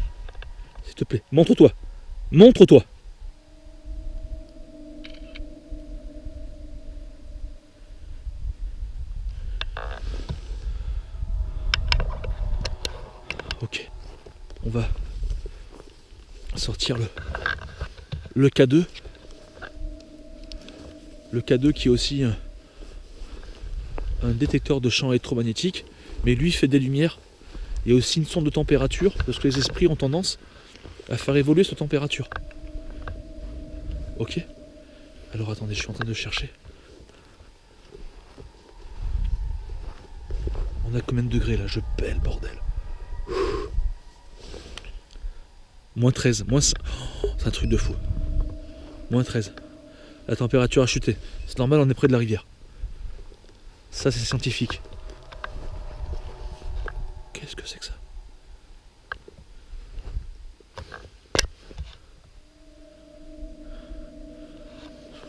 S'il te plaît, montre-toi. Montre-toi. Ok. On va sortir le K2. Le K2 qui est aussi un détecteur de champs électromagnétiques, mais lui fait des lumières. Il y a aussi une sonde de température, parce que les esprits ont tendance à faire évoluer cette température. Ok. Alors attendez, je suis en train de chercher. On a combien de degrés là? Je pèle, bordel. Moins 13, moins 5. Oh, c'est un truc de fou. Moins 13. La température a chuté. C'est normal, on est près de la rivière. Ça, c'est scientifique. Qu'est-ce que c'est que ça?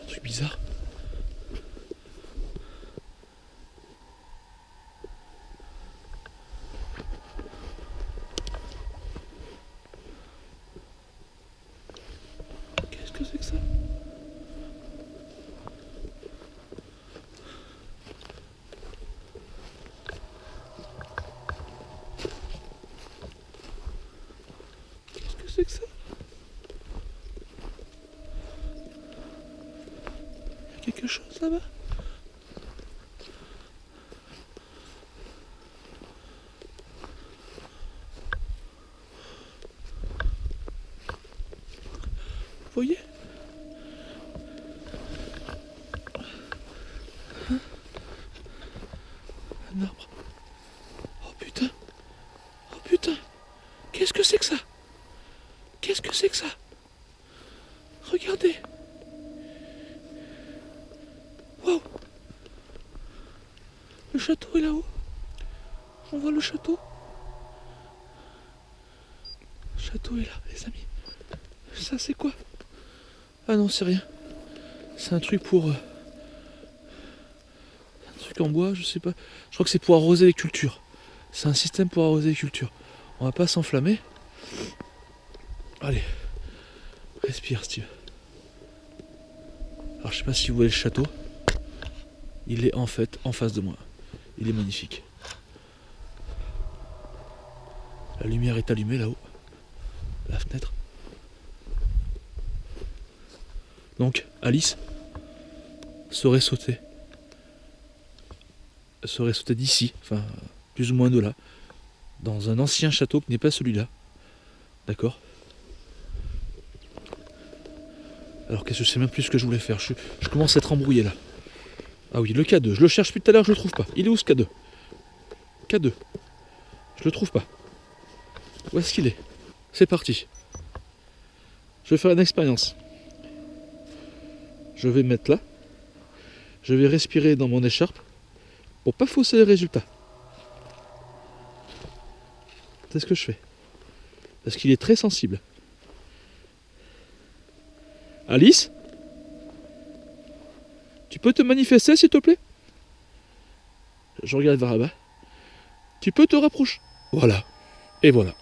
Un truc bizarre. Qu'est-ce que c'est que ça? C'est que ça? Il y a quelque chose là-bas? Vous voyez? Hein? Un arbre. Oh putain! Oh putain! Qu'est-ce que c'est que ça? Qu'est-ce que c'est que ça? Regardez. Waouh. Le château est là-haut. On voit le château. Le château est là, les amis. Ça, c'est quoi? Ah non, c'est rien. C'est un truc pour... un truc en bois, je sais pas. Je crois que c'est pour arroser les cultures. C'est un système pour arroser les cultures. On va pas s'enflammer. Allez, respire Steve. Alors je sais pas si vous voyez le château. Il est en fait en face de moi. Il est magnifique. La lumière est allumée là-haut. La fenêtre. Donc Alice serait sautée. Serait sautée d'ici, enfin plus ou moins de là. Dans un ancien château qui n'est pas celui-là. D'accord ? Alors qu'est-ce que je sais même plus ce que je voulais faire. Je commence à être embrouillé là. Ah oui, le K2. Je le cherche depuis tout à l'heure, je le trouve pas. Il est où ce K2? K2. Je le trouve pas. Où est-ce qu'il est? C'est parti. Je vais faire une expérience. Je vais me mettre là. Je vais respirer dans mon écharpe pour pas fausser les résultats. C'est ce que je fais. Parce qu'il est très sensible. Alice? Tu peux te manifester s'il te plaît? Je regarde vers là-bas. Tu peux te rapprocher. Voilà. Et voilà.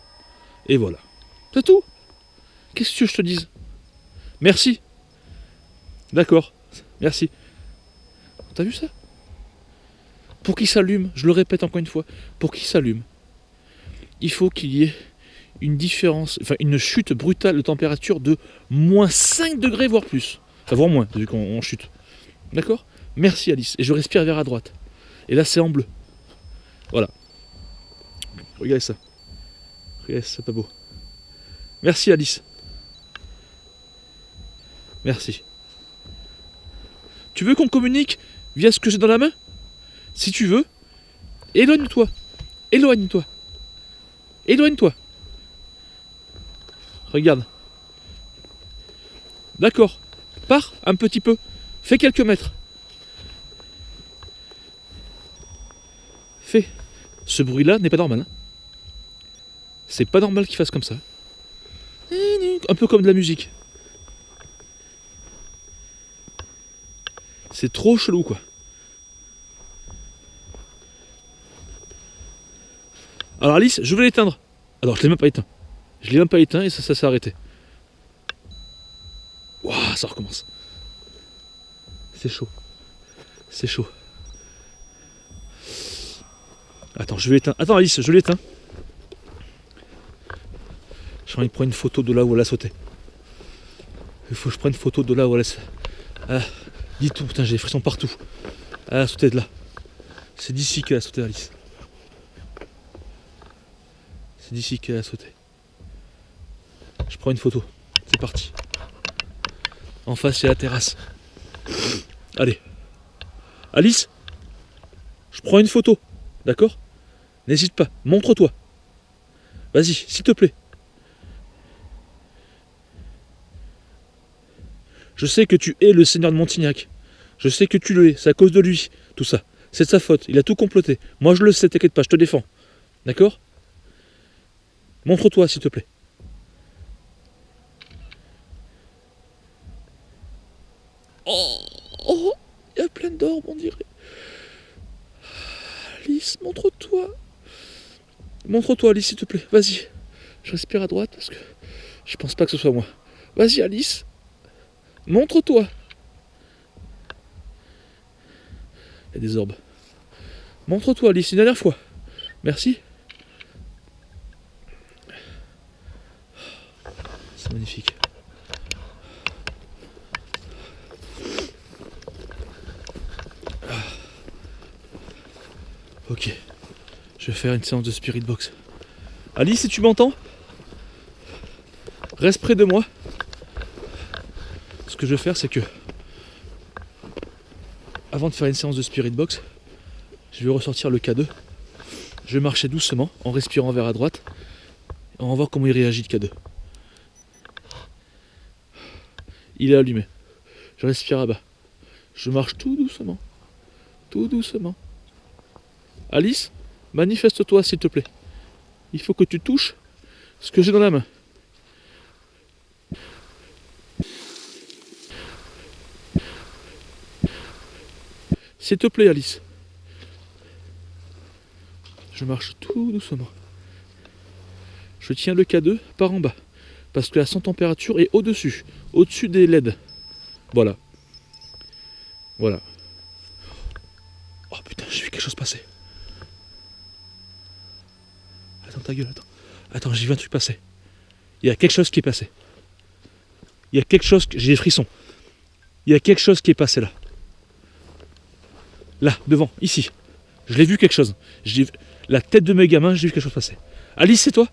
Et voilà. C'est tout. Qu'est-ce que je te dise? Merci. D'accord. Merci. T'as vu ça? Pour qu'il s'allume, je le répète encore une fois, pour qu'il s'allume, il faut qu'il y ait une différence, enfin une chute brutale de température de moins 5 degrés, voire plus. Enfin, voire moins, vu qu'on chute. D'accord? Merci Alice. Et je respire vers à droite. Et là, c'est en bleu. Voilà. Regardez ça. Regardez, c'est pas beau. Merci Alice. Merci. Tu veux qu'on communique via ce que j'ai dans la main? Si tu veux, éloigne-toi. Éloigne-toi. Éloigne-toi. Regarde. D'accord. Pars un petit peu. Fais quelques mètres. Fais. Ce bruit-là n'est pas normal. Hein. C'est pas normal qu'il fasse comme ça. Un peu comme de la musique. C'est trop chelou quoi. Alors Alice, je vais l'éteindre. Alors je l'ai même pas éteint. Je l'ai même pas éteint et ça s'est arrêté. Waouh, ça recommence. C'est chaud. C'est chaud. Attends, je vais l'éteindre. Attends Alice, je l'éteins. J'ai envie de prendre une photo de là où elle a sauté. Il faut que je prenne une photo de là où elle a sauté. Ah, dis tout, putain, j'ai des frissons partout. Elle a sauté de là. C'est d'ici qu'elle a sauté Alice. C'est d'ici qu'elle a sauté. Je prends une photo. C'est parti. En face, il y a la terrasse. Allez. Alice, je prends une photo. D'accord? N'hésite pas. Montre-toi. Vas-y, s'il te plaît. Je sais que tu es le seigneur de Montignac. Je sais que tu le es. C'est à cause de lui. Tout ça. C'est de sa faute. Il a tout comploté. Moi, je le sais. T'inquiète pas. Je te défends. D'accord? Montre-toi, s'il te plaît. Oh, il y a plein d'orbes, on dirait. Alice, montre-toi. Montre-toi, Alice, s'il te plaît. Vas-y. Je respire à droite parce que je pense pas que ce soit moi. Vas-y, Alice. Montre-toi. Il y a des orbes. Montre-toi, Alice, une dernière fois. Merci. C'est magnifique. Ok. Je vais faire une séance de spirit box. Alice, si tu m'entends, reste près de moi. Ce que je vais faire, c'est que avant de faire une séance de spirit box, je vais ressortir le K2. Je vais marcher doucement en respirant vers à droite. Et on va voir comment il réagit le K2. Il est allumé. Je respire à bas. Je marche tout doucement. Tout doucement. Alice, manifeste-toi s'il te plaît. Il faut que tu touches ce que j'ai dans la main. S'il te plaît, Alice. Je marche tout doucement. Je tiens le K2 par en bas. Parce que son température est au-dessus. Au-dessus des LED. Voilà. Voilà. Oh putain, j'ai vu quelque chose passer. Attends ta gueule, attends. Attends, j'ai vu un truc passer. Il y a quelque chose qui est passé. Il y a quelque chose... J'ai des frissons. Il y a quelque chose qui est passé là. Là, devant, ici. Je l'ai vu quelque chose. La tête de mes gamins, j'ai vu quelque chose passer. Alice, c'est toi?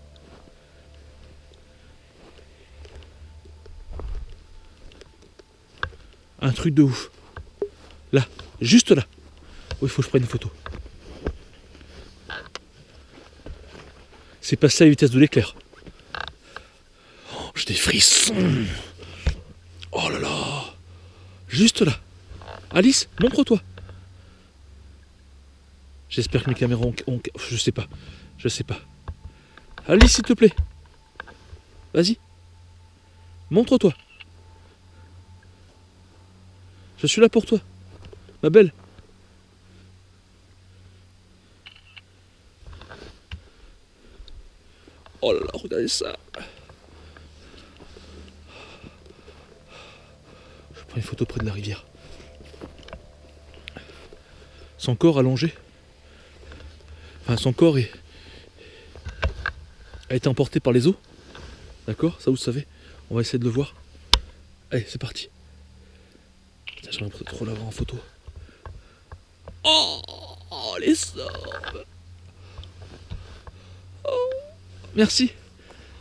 Un truc de ouf. Là, juste là. Oh, il faut que je prenne une photo. C'est passé à la vitesse de l'éclair. Oh, j'ai des frissons. Oh là là. Juste là. Alice, montre-toi. J'espère que mes caméras ont... Je sais pas. Je sais pas. Alice, s'il te plaît. Vas-y. Montre-toi. Je suis là pour toi. Ma belle. Oh là là, regardez ça. Je prends une photo près de la rivière. Son corps allongé. Enfin, son corps a été emporté par les eaux. D'accord? Ça, vous savez. On va essayer de le voir. Allez, c'est parti. J'ai l'impression de trop l'avoir en photo. Oh, les orbes. Oh, merci.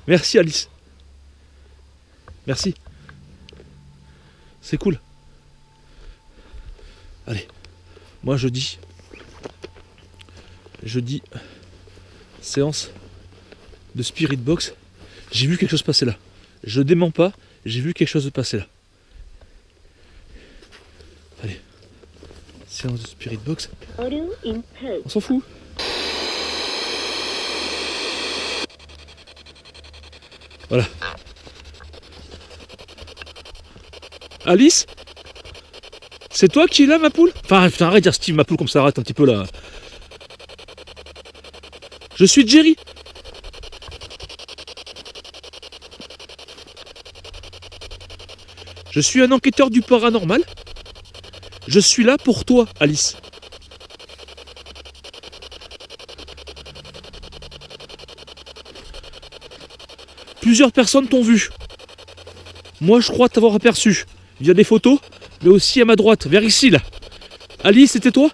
Merci, Alice. Merci. C'est cool. Allez. Moi, je dis séance de spirit box. J'ai vu quelque chose passer là. Je dément pas, j'ai vu quelque chose passer là. Allez. Séance de spirit box. On s'en fout. Voilà. Alice? C'est toi qui es là, ma poule? Enfin, putain, arrête de dire Steve, ma poule, comme ça, arrête un petit peu là. Je suis Jerry. Je suis un enquêteur du paranormal. Je suis là pour toi, Alice. Plusieurs personnes t'ont vu. Moi, je crois t'avoir aperçu via des photos, mais aussi à ma droite, vers ici, là. Alice, c'était toi?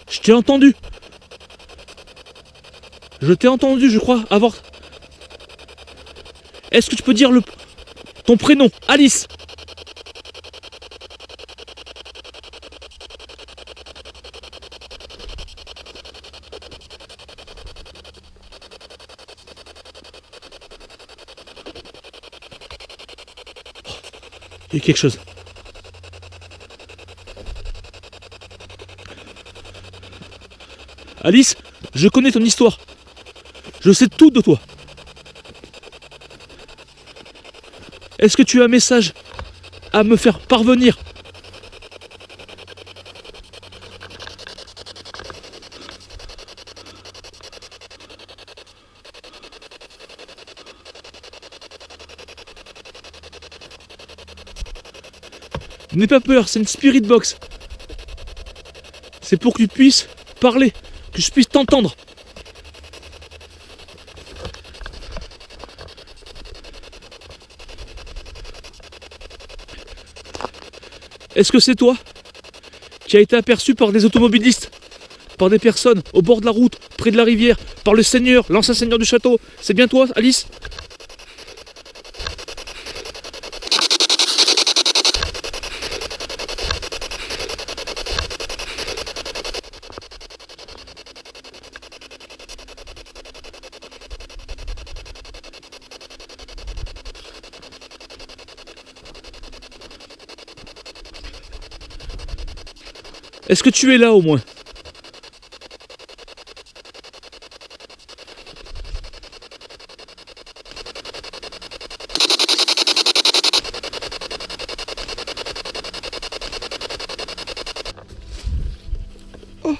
Je t'ai entendu. Je t'ai entendu, je crois, avoir... Est-ce que tu peux dire ton prénom, Alice? Il y a quelque chose. Alice, je connais ton histoire. Je sais tout de toi. Est-ce que tu as un message à me faire parvenir? N'aie pas peur, c'est une spirit box. C'est pour que tu puisses parler, que je puisse t'entendre. Est-ce que c'est toi qui a été aperçu par des automobilistes, par des personnes au bord de la route, près de la rivière, par le seigneur, l'ancien seigneur du château? C'est bien toi, Alice? Est-ce que tu es là au moins? Oh.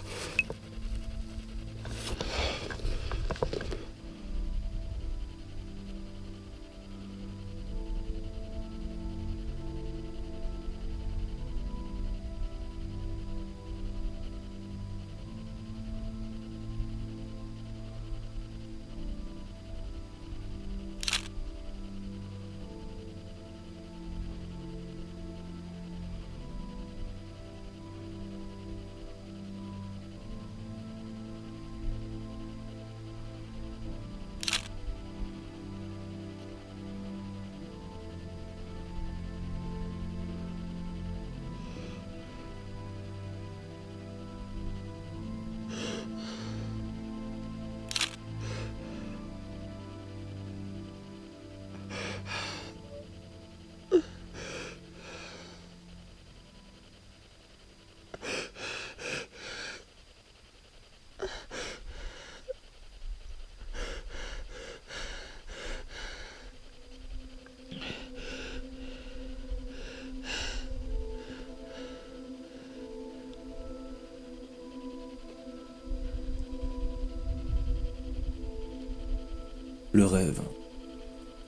Le rêve,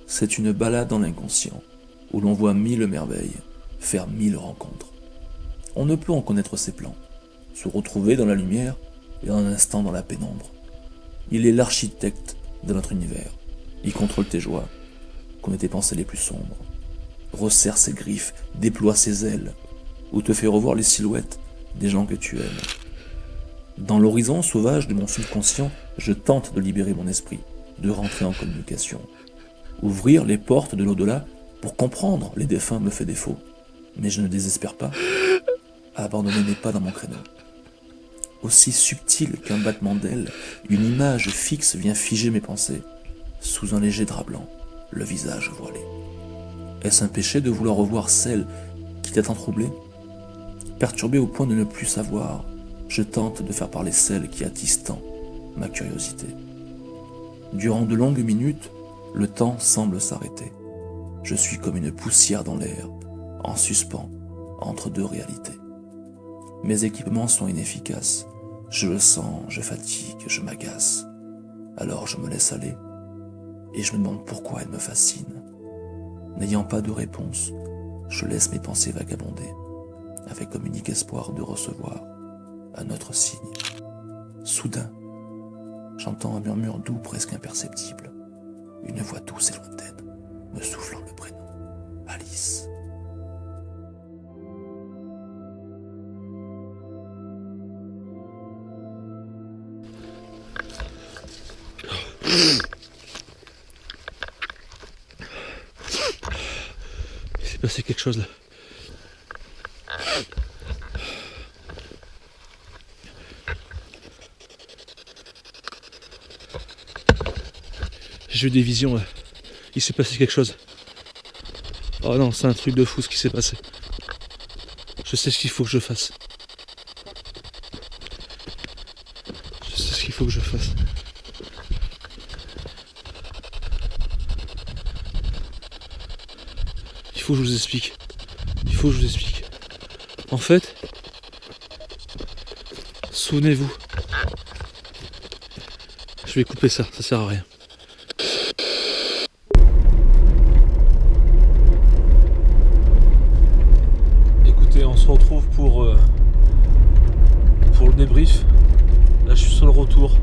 c'est une balade dans l'inconscient, où l'on voit 1000 merveilles, faire 1000 rencontres. On ne peut en connaître ses plans, se retrouver dans la lumière et en un instant dans la pénombre. Il est l'architecte de notre univers. Il contrôle tes joies, comme tes pensées les plus sombres. Resserre ses griffes, déploie ses ailes, ou te fait revoir les silhouettes des gens que tu aimes. Dans l'horizon sauvage de mon subconscient, je tente de libérer mon esprit, de rentrer en communication. Ouvrir les portes de l'au-delà pour comprendre les défunts me fait défaut. Mais je ne désespère pas. Abandonner n'est pas dans mon créneau. Aussi subtil qu'un battement d'aile, une image fixe vient figer mes pensées. Sous un léger drap blanc, le visage voilé. Est-ce un péché de vouloir revoir celle qui t'a tant troublé? Perturbé au point de ne plus savoir, je tente de faire parler celle qui attise tant ma curiosité. Durant de longues minutes, le temps semble s'arrêter. Je suis comme une poussière dans l'air, en suspens, entre deux réalités. Mes équipements sont inefficaces. Je le sens, je fatigue, je m'agace. Alors je me laisse aller, et je me demande pourquoi elle me fascine. N'ayant pas de réponse, je laisse mes pensées vagabonder, avec comme unique espoir de recevoir un autre signe. Soudain, j'entends un murmure doux presque imperceptible, une voix douce et lointaine, me soufflant le prénom, Alice. Il s'est passé quelque chose là. J'ai eu des visions là. Il s'est passé quelque chose. Oh non, c'est un truc de fou ce qui s'est passé. Je sais ce qu'il faut que je fasse. Je sais ce qu'il faut que je fasse. Il faut que je vous explique. Il faut que je vous explique. En fait, souvenez-vous. Je vais couper ça sert à rien. Écoutez, on se retrouve pour le débrief. Là, je suis sur le retour.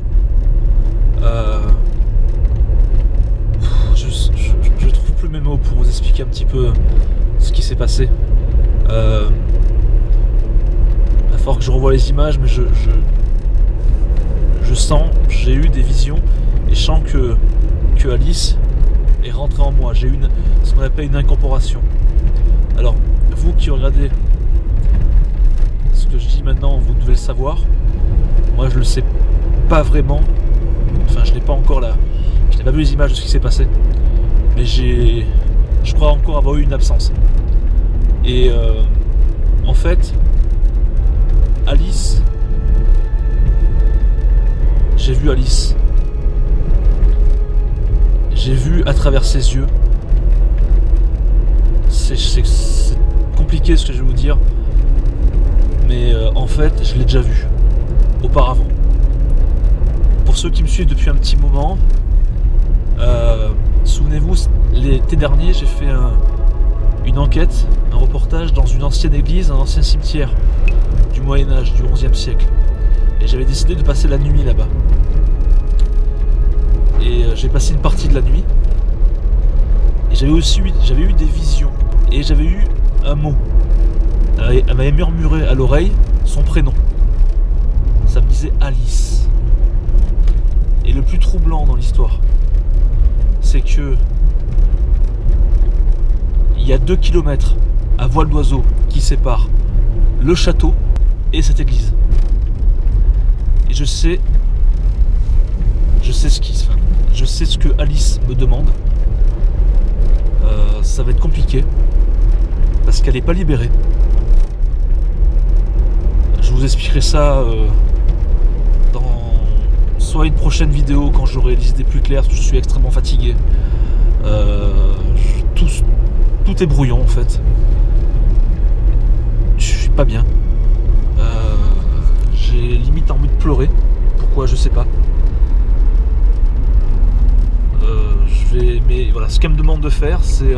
Je trouve plus mes mots pour vous expliquer un petit peu ce qui s'est passé. Il va falloir que je revoie les images, mais je sens, j'ai eu des visions et je sens que Alice est rentrée en moi. J'ai eu ce qu'on appelle une incorporation. Alors, vous qui regardez ce que je dis maintenant, vous devez le savoir. Moi, je le sais pas vraiment. Enfin, je n'ai pas encore là. Je n'ai pas vu les images de ce qui s'est passé. Mais je crois encore avoir eu une absence. Et en fait, Alice, j'ai vu Alice. J'ai vu à travers ses yeux. C'est compliqué ce que je vais vous dire. Mais en fait, je l'ai déjà vu auparavant. Pour ceux qui me suivent depuis un petit moment, souvenez-vous, l'été dernier, j'ai fait une enquête, un reportage dans une ancienne église, un ancien cimetière du Moyen-Âge, du XIe siècle. Et j'avais décidé de passer la nuit là-bas. Et j'ai passé une partie de la nuit. Et j'avais eu des visions. Et j'avais eu un mot. Elle m'avait murmuré à l'oreille son prénom. Ça me disait Alice. Et le plus troublant dans l'histoire, c'est que il y a 2 kilomètres à voile d'oiseau qui séparent le château et cette église. Et je sais ce que Alice me demande. Ça va être compliqué parce qu'elle n'est pas libérée. Je vous expliquerai ça dans soit une prochaine vidéo quand j'aurai les idées plus claires, parce que je suis extrêmement fatigué. Tout est brouillon en fait. Je suis pas bien. J'ai limite envie de pleurer. Pourquoi, je sais pas. Mais voilà, ce qu'elle me demande de faire, c'est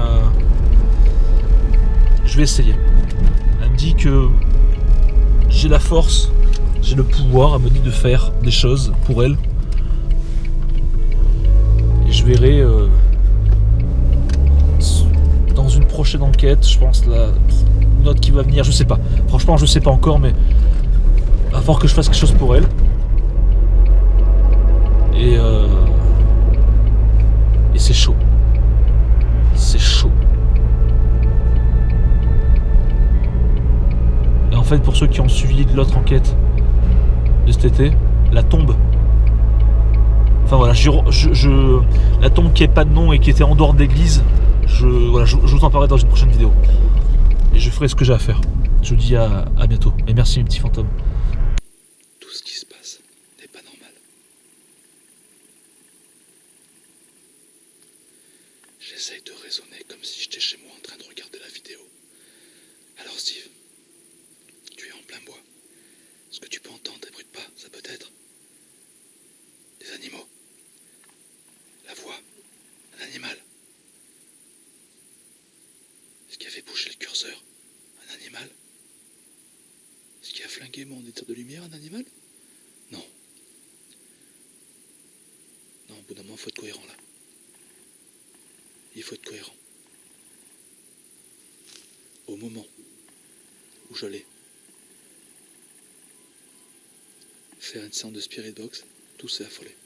je vais essayer. Elle me dit que j'ai la force, j'ai le pouvoir, elle me dit de faire des choses pour elle. Et je verrai dans une prochaine enquête, je pense, une autre qui va venir, je sais pas. Franchement, je sais pas encore, mais il va falloir que je fasse quelque chose pour elle. Et c'est chaud. C'est chaud. Et en fait, pour ceux qui ont suivi l'autre enquête de cet été, la tombe. Enfin voilà, la tombe qui n'avait pas de nom et qui était en dehors de l'église, je vous en parlerai dans une prochaine vidéo. Et je ferai ce que j'ai à faire. Je vous dis à bientôt. Et merci mes petits fantômes. Tout ce qui se passe n'est pas normal. J'essaye de raisonner comme si j'étais chez moi en train de regarder la vidéo. Alors Steve, tu es en plein bois. Ce que tu peux entendre des bruits de pas, ça peut être des animaux. La voix d'un animal. Ce qui a fait bouger le curseur, un animal. Ce qui a flingué mon éditeur de lumière, un animal. Non. Non, au bout d'un moment, il faut être cohérent là. Il faut être cohérent. Au moment où j'allais faire une séance de spirit box, tout s'est affolé.